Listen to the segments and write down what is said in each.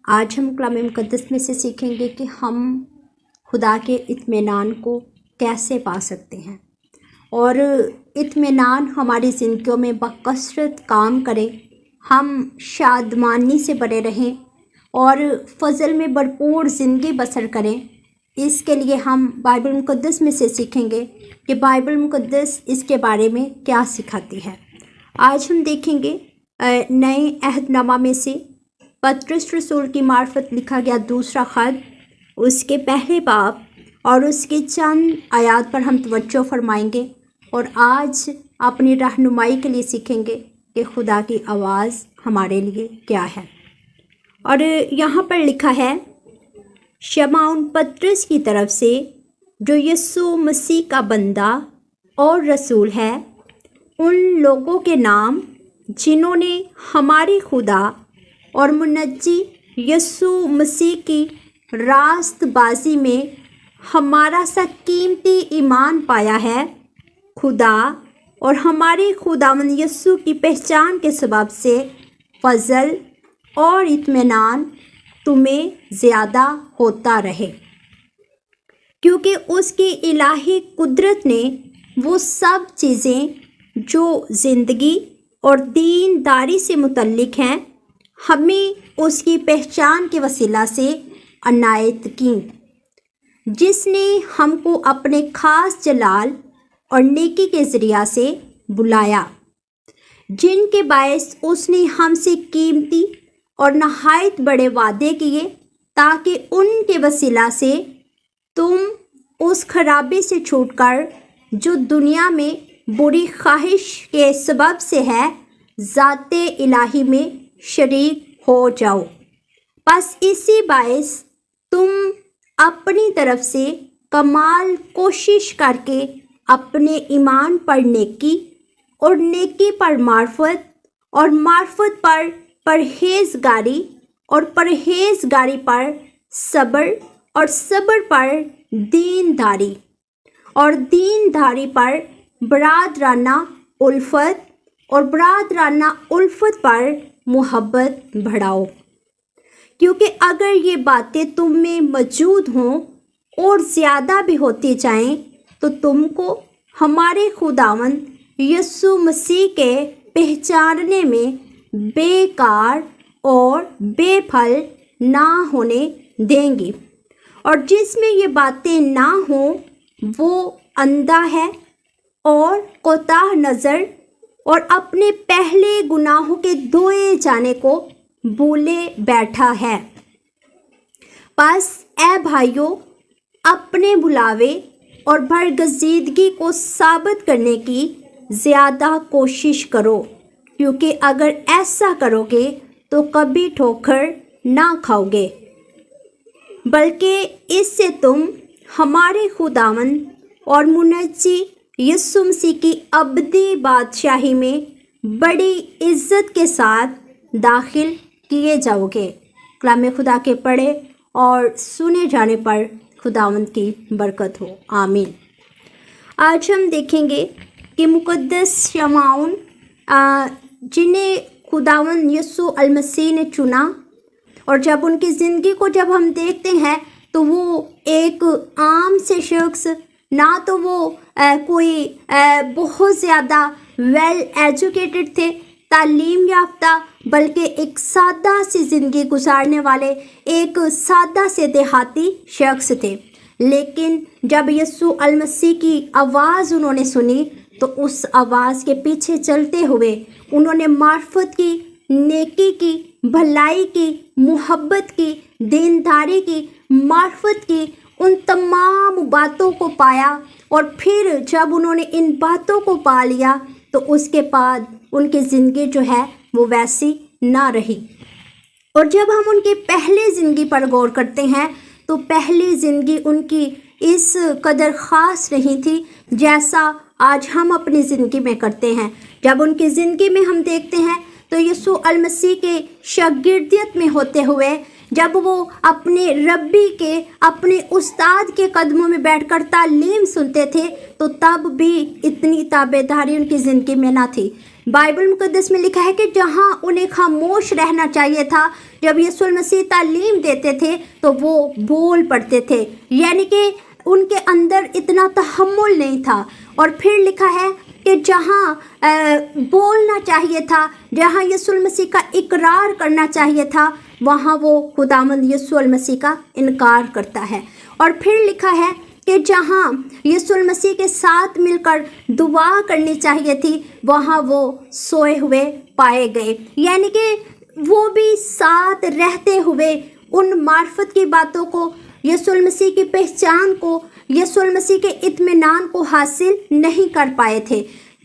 آج ہم کلام مقدس میں سے سیکھیں گے کہ ہم خدا کے اطمینان کو کیسے پا سکتے ہیں، اور اطمینان ہماری زندگیوں میں بکثرت کام کرے، ہم شادمانی سے بڑے رہیں اور فضل میں بھرپور زندگی بسر کریں۔ اس کے لیے ہم بائبل مقدس میں سے سیکھیں گے کہ بائبل مقدس اس کے بارے میں کیا سکھاتی ہے۔ آج ہم دیکھیں گے نئے عہد نامہ میں سے پطرس رسول کی معرفت لکھا گیا دوسرا خط، اس کے پہلے باب اور اس کی چند آیات پر ہم توجہ فرمائیں گے، اور آج اپنی رہنمائی کے لیے سیکھیں گے کہ خدا کی آواز ہمارے لیے کیا ہے۔ اور یہاں پر لکھا ہے، شمعون پطرس کی طرف سے جو یسوع مسیح کا بندہ اور رسول ہے، ان لوگوں کے نام جنہوں نے ہمارے خدا اور منجی یسوع مسیح کی راست بازی میں ہمارا سا قیمتی ایمان پایا ہے، خدا اور ہمارے خداوند یسوع کی پہچان کے سبب سے فضل اور اطمینان تمہیں زیادہ ہوتا رہے، کیونکہ اس کی الہی قدرت نے وہ سب چیزیں جو زندگی اور دینداری سے متعلق ہیں ہمیں اس کی پہچان کے وسیلہ سے عنایت کی، جس نے ہم کو اپنے خاص جلال اور نیکی کے ذریعہ سے بلایا، جن کے باعث اس نے ہم سے قیمتی اور نہایت بڑے وعدے کیے، تاکہ ان کے وسیلہ سے تم اس خرابی سے چھوٹ کر جو دنیا میں بری خواہش کے سبب سے ہے، ذات الہی میں شریک ہو جاؤ۔ پس اسی باعث تم اپنی طرف سے کمال کوشش کر کے اپنے ایمان پر نیکی، اور نیکی پر معرفت، اور معرفت پر پرہیزگاری، اور پرہیزگاری پر صبر، اور صبر پر دینداری، اور دینداری پر برادرانہ الفت، اور برادرانہ الفت پر محبت بڑھاؤ، کیونکہ اگر یہ باتیں تم میں موجود ہوں اور زیادہ بھی ہوتی جائیں تو تم کو ہمارے خداوند یسوع مسیح کے پہچاننے میں بیکار اور بے پھل نہ ہونے دیں گی۔ اور جس میں یہ باتیں نہ ہوں وہ اندھا ہے اور کوتاہ نظر، اور اپنے پہلے گناہوں کے دھوئے جانے کو بھولے بیٹھا ہے۔ پس اے بھائیو، اپنے بلاوے اور برگزیدگی کو ثابت کرنے کی زیادہ کوشش کرو، کیونکہ اگر ایسا کرو گے تو کبھی ٹھوکر نہ کھاؤ گے، بلکہ اس سے تم ہمارے خداوند اور منجی یسوع مسیح کی ابدی بادشاہی میں بڑی عزت کے ساتھ داخل کیے جاؤ گے۔ کلام خدا کے پڑھے اور سنے جانے پر خداوند کی برکت ہو، آمین۔ آج ہم دیکھیں گے کہ مقدس شمعون جنہیں خداوند یسوع المسیح نے چنا، اور جب ان کی زندگی کو جب ہم دیکھتے ہیں تو وہ ایک عام سے شخص، نہ تو وہ کوئی بہت زیادہ ویل ایجوکیٹڈ تھے، تعلیم یافتہ، بلکہ ایک سادہ سی زندگی گزارنے والے ایک سادہ سے دیہاتی شخص تھے۔ لیکن جب یسوع المسیح کی آواز انہوں نے سنی تو اس آواز کے پیچھے چلتے ہوئے انہوں نے معرفت کی، نیکی کی، بھلائی کی، محبت کی، دینداری کی، معرفت کی، ان تمام باتوں کو پایا۔ اور پھر جب انہوں نے ان باتوں کو پا لیا تو اس کے بعد ان کی زندگی جو ہے وہ ویسی نہ رہی۔ اور جب ہم ان کی پہلی زندگی پر غور کرتے ہیں تو پہلی زندگی ان کی اس قدر خاص نہیں تھی جیسا آج ہم اپنی زندگی میں کرتے ہیں۔ جب ان کی زندگی میں ہم دیکھتے ہیں تو یسوع المسیح کے شاگردیت میں ہوتے ہوئے جب وہ اپنے ربی کے، اپنے استاد کے قدموں میں بیٹھ کر تعلیم سنتے تھے تو تب بھی اتنی تابعداری ان کی زندگی میں نہ تھی۔ बाइबल मुक़द्दस में लिखा है कि जहाँ उन्हें खामोश रहना चाहिए था, जब यीशु मसीह तालीम देते थे तो वो बोल पड़ते थे, यानी कि उनके अंदर इतना तहम्मुल नहीं था। और फिर लिखा है कि जहाँ बोलना चाहिए था, जहाँ यीशु मसीह का इकरार करना चाहिए था, वहाँ वो खुदावंद यीशु मसीह का इनकार करता है। और फिर लिखा है कि जहाँ यीशु मसीह के साथ मिलकर दुआ करनी चाहिए थी, वहाँ वो सोए हुए पाए गए, यानी कि वो भी साथ रहते हुए उन मार्फत की बातों को, यीशु मसीह की पहचान को, यीशु मसीह के इत्मीनान को हासिल नहीं कर पाए थे।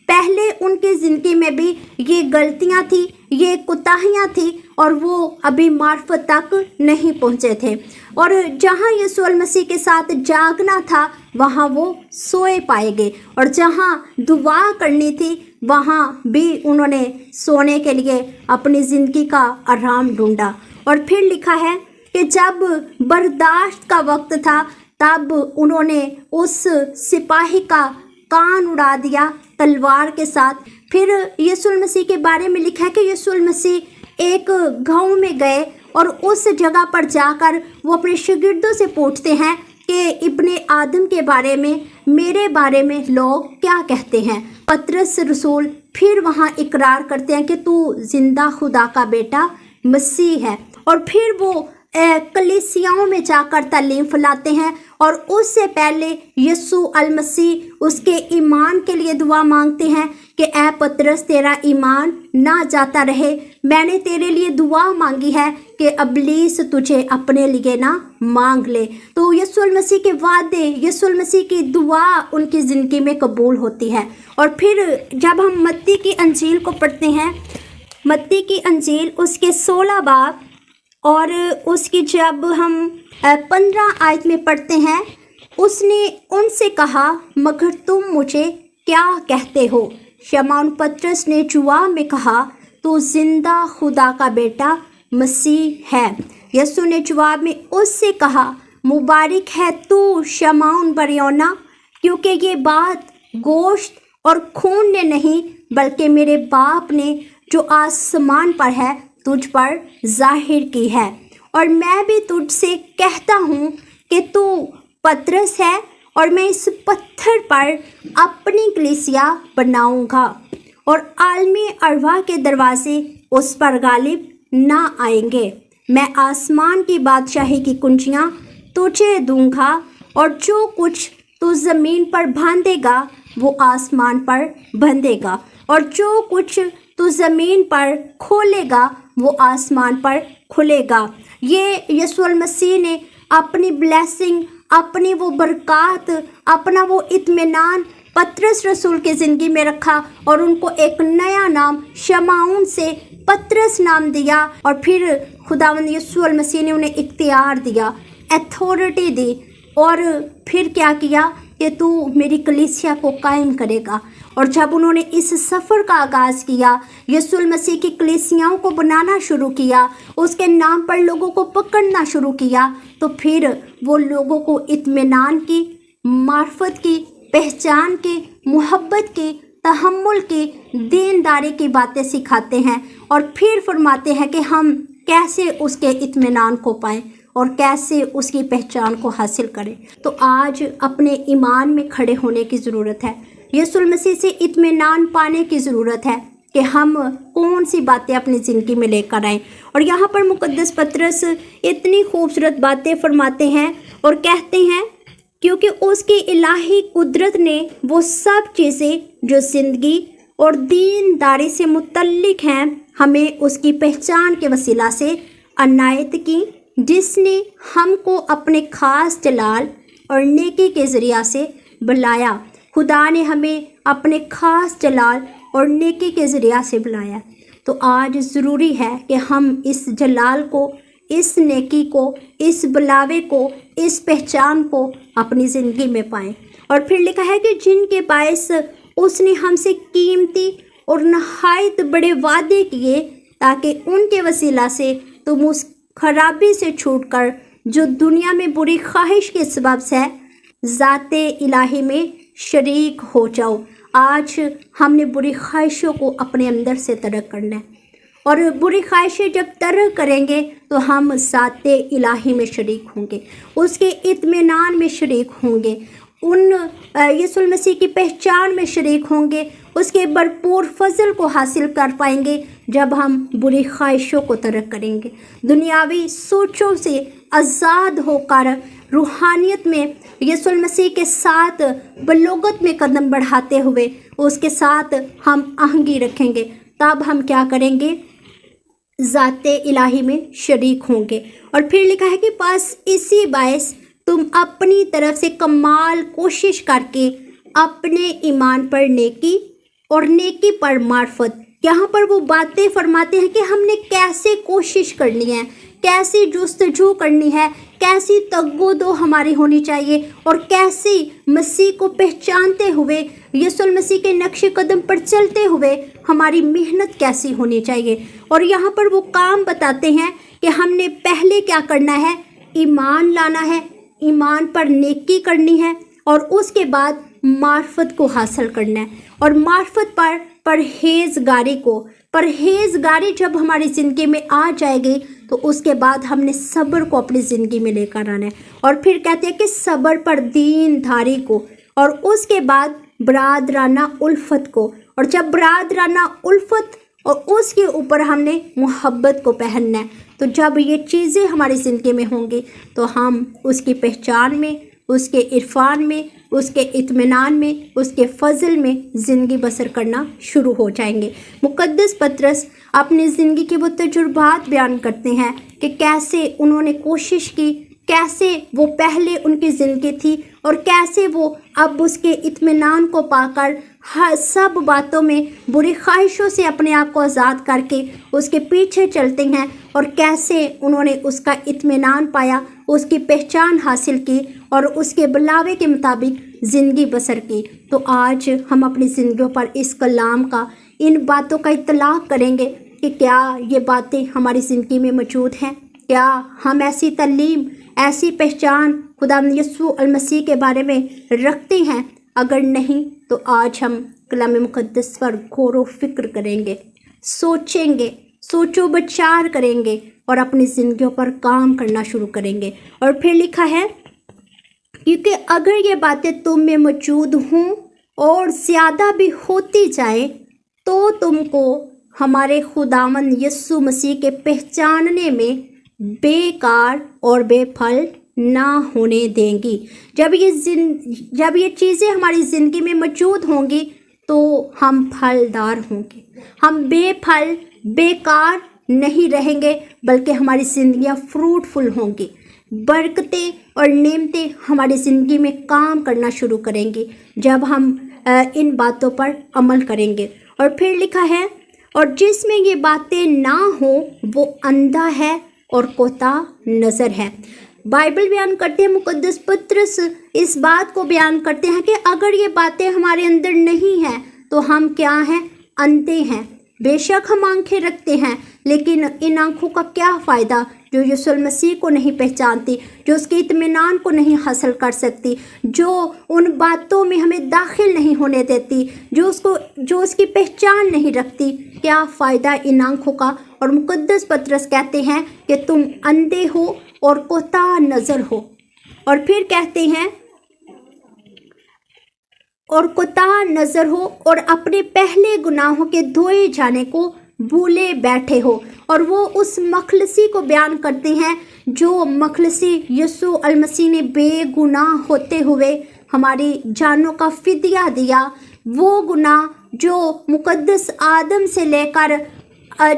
पहले उनकी ज़िंदगी में भी ये गलतियाँ थी, ये कोताहियाँ थी, और वो अभी मार्फत तक नहीं पहुँचे थे। और जहाँ यीशु मसीह के साथ जागना था, वहाँ वो सोए पाए गए, और जहाँ दुआ करनी थी, वहाँ भी उन्होंने सोने के लिए अपनी ज़िंदगी का आराम ढूंढा। और फिर लिखा है कि जब बर्दाश्त का वक्त था, तब उन्होंने उस सिपाही का कान उड़ा दिया तलवार के साथ। फिर यीशु मसीह के बारे में लिखा है कि यीशु मसीह एक गांव में गए और उस जगह पर जाकर वो अपने शागिर्दों से पूछते हैं कि इब्ने आदम के बारे में, मेरे बारे में लोग क्या कहते हैं। पतरस रसूल फिर वहाँ इकरार करते हैं कि तू जिंदा खुदा का बेटा मसीह है। और फिर वो कलीसियाओं में जाकर तालीम फैलाते हैं, और उससे पहले यीशु मसीह उसके ईमान के लिए दुआ मांगते हैं कि ए पतरस, तेरा ईमान ना जाता रहे। मैंने तेरे लिए दुआ मांगी है कि इब्लीस तुझे अपने लिए ना मांग ले। तो यीशु मसीह के वादे, यीशु मसीह की दुआ उनकी ज़िंदगी में कबूल होती है। और फिर जब हम मत्ती की अंजील को पढ़ते हैं, मत्ती की अंजील उसके 16 बाब और उसकी जब हम 15 आयत में पढ़ते हैं, उसने उनसे कहा, मगर तुम मुझे क्या कहते हो? शमौन पतरस ने जवाब में कहा, तू जिंदा खुदा का बेटा मसीह है। यीशु ने जवाब में उससे कहा, मुबारक है तू शमौन बरयोना, क्योंकि ये बात गोश्त और खून ने नहीं, बल्कि मेरे बाप ने जो आसमान पर है तुझ पर जाहिर की है। और मैं भी तुझसे कहता हूँ कि तू पतरस है, और मैं इस पत्थर पर अपनी कलीसिया बनाऊंगा, और आलमी अरवा के दरवाजे उस पर गालिब ना आएंगे। मैं आसमान की बादशाही की कुंजियाँ तुझे दूंगा, और जो कुछ तू ज़मीन पर बांधेगा वो आसमान पर बंधेगा, और जो कुछ तू ज़मीन पर खोलेगा वो आसमान पर खुलेगा। ये यीशु मसीह ने अपनी ब्लेसिंग, अपनी वो बरक़ात, अपना वो इत्मीनान पतरस रसूल की ज़िंदगी में रखा, और उनको एक नया नाम शमौन से पतरस नाम दिया। और फिर खुदावंद यीशु मसीह ने उन्हें इख्तियार दिया, अथॉरिटी दी, और फिर क्या किया कि तू मेरी कलीसिया को कायम करेगा। और जब उन्होंने इस सफ़र का आगाज़ किया, यीशु मसीह की कलीसियाओं को बनाना शुरू किया, उसके नाम पर लोगों को पकड़ना शुरू किया, तो फिर वो लोगों को इत्मीनान की, मार्फत की, पहचान की, मोहब्बत की, तहम्मुल की, दीनदारी की बातें सिखाते हैं, और फिर फरमाते हैं कि हम कैसे उसके इत्मीनान को पाएं और कैसे उसकी पहचान को हासिल करें। तो आज अपने ईमान में खड़े होने की ज़रूरत है, यीशु मसीह से इत्मीनान पाने की ज़रूरत है कि हम कौन सी बातें अपनी ज़िंदगी में लेकर आएँ। और यहाँ पर मुक़द्दस पतरस इतनी खूबसूरत बातें फरमाते हैं और कहते हैं, क्योंकि उसकी इलाही कुदरत ने वो सब चीज़ें जो ज़िंदगी और दीनदारी से मुतल्लिक हैं, हमें उसकी पहचान के वसीला से अनायत की, जिसने हमको अपने ख़ास जलाल और नेकी के ज़रिया से बुलाया। खुदा ने हमें अपने ख़ास जलाल और नेकी के ज़रिया से बुलाया। तो आज ज़रूरी है कि हम इस जलाल को, इस नेकी को, इस बुलावे को, इस पहचान को अपनी ज़िंदगी में पाएँ। और फिर लिखा है कि जिनके बायस उसने हमसे कीमती और नहायत बड़े वादे किए, ताकि उनके वसीला से तुम उस खराबी से छूटकर जो दुनिया में बुरी ख्वाहिश के सबब से ज़ाते इलाही में शरीक हो जाओ। आज हमने बुरी ख्वाहिशों को अपने अंदर से तर्क करना है, और बुरी ख्वाहिशें जब तर्क करेंगे तो हम ज़ाते इलाही में शरीक होंगे, उसके इत्मीनान में शरीक होंगे, उन यीशु मसीह की पहचान में शरीक होंगे, उसके भरपूर फजल को हासिल कर पाएंगे जब हम बुरी ख्वाहिशों को तर्क करेंगे। दुनियावी सोचों से आज़ाद होकर रूहानियत में यीशु मसीह के साथ बलोगत में कदम बढ़ाते हुए उसके साथ हम आहंगी रखेंगे, तब हम क्या करेंगे, ज़ाते इलाही में शरीक होंगे। और फिर लिखा है कि बस इसी बायस तुम अपनी तरफ से कमाल कोशिश करके अपने ईमान पर नेकी और नेकी पर मार्फत, यहाँ पर वो बातें फरमाते हैं कि हमने कैसे कोशिश करनी है, कैसी जुस्तजू करनी है, कैसी तग्गोदो हमारी होनी चाहिए, और कैसे मसीह को पहचानते हुए यीशु मसीह के नक्शे कदम पर चलते हुए हमारी मेहनत कैसी होनी चाहिए। और यहाँ पर वो काम बताते हैं कि हमने पहले क्या करना है, ईमान लाना है, ईमान पर नेकी करनी है, और उसके बाद मार्फत को हासिल करना है, और मार्फत पर परहेज़गारी जब हमारी ज़िंदगी में आ जाएगी तो उसके बाद हमने सब्र को अपनी ज़िंदगी में लेकर आना है। और फिर कहते हैं कि सब्र पर दीनदारी को, और उसके बाद बरादराना उल्फत को, और जब बरादराना उल्फत और उसके ऊपर हमने मोहब्बत को पहनना है। तो जब ये चीज़ें हमारी ज़िंदगी में होंगी तो हम उसकी पहचान में, उसके इरफान में, उसके इत्मीनान में, उसके फजल में ज़िंदगी बसर करना शुरू हो जाएंगे। मुक़द्दस पतरस अपनी ज़िंदगी के वो तजुर्बात बयान करते हैं कि कैसे उन्होंने कोशिश की, कैसे वो पहले उनकी ज़िंदगी थी और कैसे वो अब उसके इत्मीनान को पाकर हर सब बातों में बुरी ख्वाहिशों से अपने आप को आज़ाद करके उसके पीछे चलते हैं, और कैसे उन्होंने उसका इत्मीनान पाया, उसकी पहचान हासिल की और उसके बुलावे के मुताबिक ज़िंदगी बसर की। तो आज हम अपनी ज़िंदगियों पर इस कलाम का, इन बातों का इतलाक़ करेंगे कि क्या ये बातें हमारी ज़िंदगी में मौजूद हैं, क्या हम ऐसी तालीम, ऐसी पहचान खुदा यीशु मसीह के बारे में रखते हैं। अगर नहीं तो आज हम कलाम मुक़द्दस पर गौर व फिक्र करेंगे, सोचेंगे, सोचो विचार करेंगे और अपनी ज़िंदगियों पर काम करना शुरू करेंगे। और फिर लिखा है, क्योंकि अगर ये बातें तुम में मौजूद हों और ज़्यादा भी होती जाए तो तुमको हमारे खुदावंद यीशु मसीह के पहचानने में बेकार और बेफल ना होने देंगी। जब ये चीज़ें हमारी ज़िंदगी में मौजूद होंगी तो हम फलदार होंगे, हम बेफल बेकार नहीं रहेंगे, बल्कि हमारी ज़िंदगियाँ फ्रूटफुल होंगी। बरकतें और नेमतें हमारी ज़िंदगी में काम करना शुरू करेंगी जब हम इन बातों पर अमल करेंगे। और फिर लिखा है, और जिसमें ये बातें ना हो वो अंधा है और कोताह नज़र है। बाइबल बयान करते हैं, मुक़द्दस पतरस इस बात को बयान करते हैं कि अगर ये बातें हमारे अंदर नहीं हैं तो हम क्या हैं, अंधे हैं। बेशक हम आंखें रखते हैं, लेकिन इन आंखों का क्या फ़ायदा जो यीशु मसीह को नहीं पहचानती, जो उसके इत्मीनान को नहीं हासिल कर सकती, जो उन बातों में हमें दाखिल नहीं होने देती, जो उसकी पहचान नहीं रखती। क्या फ़ायदा इन आंखों का। और मुक़द्दस पतरस कहते हैं कि तुम अंधे हो और कोताह नज़र हो। और फिर कहते हैं, और कोताह नज़र हो और अपने पहले गुनाहों के धोए जाने को भूले बैठे हो। और वो उस मखलसी को बयान करते हैं जो मखलसी यीशु मसीह ने बेगुनाह होते हुए हमारी जानों का फिदिया दिया। वो गुनाह जो मुक़द्दस आदम से लेकर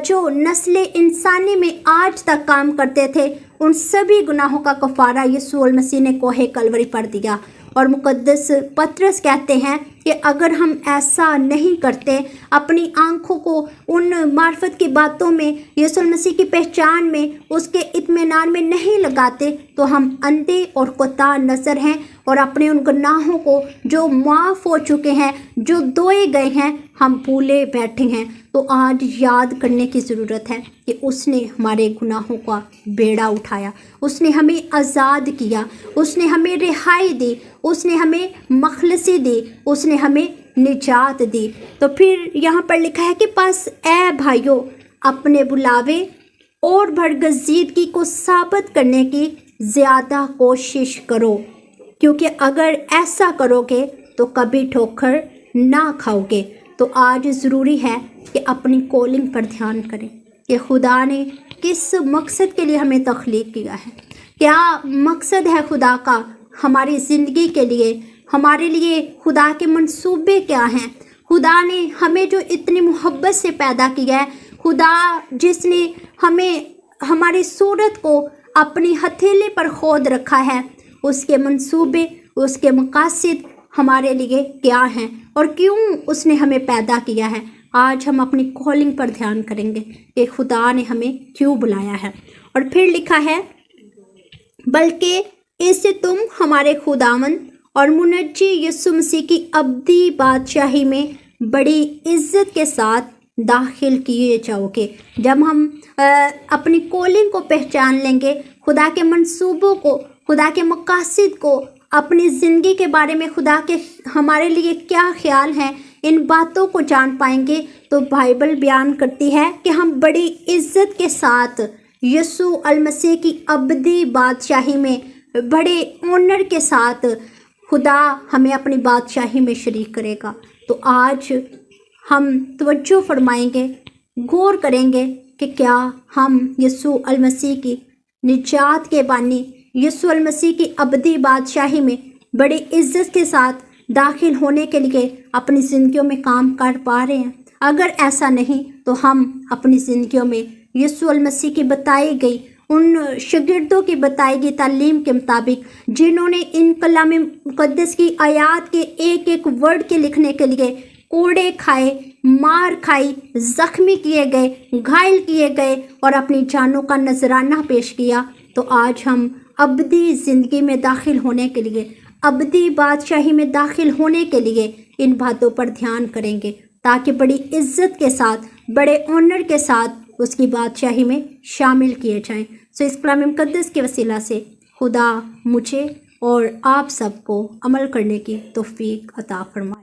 जो नस्ल इंसानी में आज तक काम करते थे, उन सभी गुनाहों का कफ़ारा यीशु मसीह ने कोहे कलवरी पर दिया। और मुक़द्दस पतरस कहते हैं कि अगर हम ऐसा नहीं करते, अपनी आँखों को उन मार्फत की बातों में, यीशु मसीह की पहचान में, उसके इत्मीनान में नहीं लगाते, तो हम अंधे और कोताह नज़र हैं और अपने उन गुनाहों को जो माफ़ हो चुके हैं, जो धोए गए हैं, हम भूले बैठे हैं। तो आज याद करने की ज़रूरत है कि उसने हमारे गुनाहों का बेड़ा उठाया, उसने हमें आज़ाद किया, उसने हमें रिहाई दी, उसने हमें मखलसी दी, उसने हमें निजात दी। तो फिर यहाँ पर लिखा है कि बस ए भाइयों, अपने बुलावे और बरगज़ीदगी को साबित करने की ज़्यादा कोशिश करो, क्योंकि अगर ऐसा करोगे तो कभी ठोकर ना खाओगे। तो आज ज़रूरी है कि अपनी कॉलिंग पर ध्यान करें कि खुदा ने किस मकसद के लिए हमें तख्लीक किया है, क्या मकसद है खुदा का हमारी ज़िंदगी के लिए, हमारे लिए खुदा के मंसूबे क्या हैं। खुदा ने हमें जो इतनी मोहब्बत से पैदा किया है, खुदा जिसने हमें हमारी सूरत को अपनी हथेली पर खोद रखा है, उसके मंसूबे, उसके मकासद हमारे लिए क्या हैं और क्यों उसने हमें पैदा किया है। आज हम अपनी कॉलिंग पर ध्यान करेंगे कि खुदा ने हमें क्यों बुलाया है। और फिर लिखा है, बल्कि इससे तुम हमारे खुदावंद और मुनज्जी यीशु मसीह की अब्दी बादशाही में बड़ी इज्जत के साथ दाखिल किए जाओगे। जब हम अपनी कॉलिंग को पहचान लेंगे, खुदा के मंसूबों को, खुदा के मकासद को, अपनी ज़िंदगी के बारे में खुदा के हमारे लिए क्या ख्याल हैं, इन बातों को जान पाएंगे, तो बाइबल बयान करती है कि हम बड़ी इज्जत के साथ यीशु अल मसीह की अब्दी बादशाही में बड़े ऑनर के साथ खुदा हमें अपनी बादशाही में शरीक करेगा। तो आज हम तवज्जो फरमाएंगे, गौर करेंगे कि क्या हम यीशु अल मसीह की निजात के बानी यीशु अल मसीह की अब्दी बादशाही में बड़ी इज्जत के साथ दाखिल होने के लिए अपनी ज़िंदगियों में काम कर पा रहे हैं। अगर ऐसा नहीं तो हम अपनी ज़िंदगियों में यीशु अल मसीह की बताई गई, उन शागिर्दों की बताई गई तालीम के मुताबिक, जिन्होंने इन कलाम मुक़द्दस की आयात के एक एक वर्ड के लिखने के लिए कोड़े खाए, मार खाई, ज़ख्मी किए गए, घायल किए गए और अपनी जानों का नजराना पेश किया, तो आज हम अब्दी ज़िंदगी में दाखिल होने के लिए, अब्दी बादशाही में दाखिल होने के लिए इन बातों पर ध्यान करेंगे, ताकि बड़ी इज्जत के साथ, बड़े ऑनर के साथ उसकी बादशाही में शामिल किए जाएं। सो इस कलाम मुक़द्दस के वसीला से खुदा मुझे और आप सबको अमल करने की तौफीक अता फरमाए।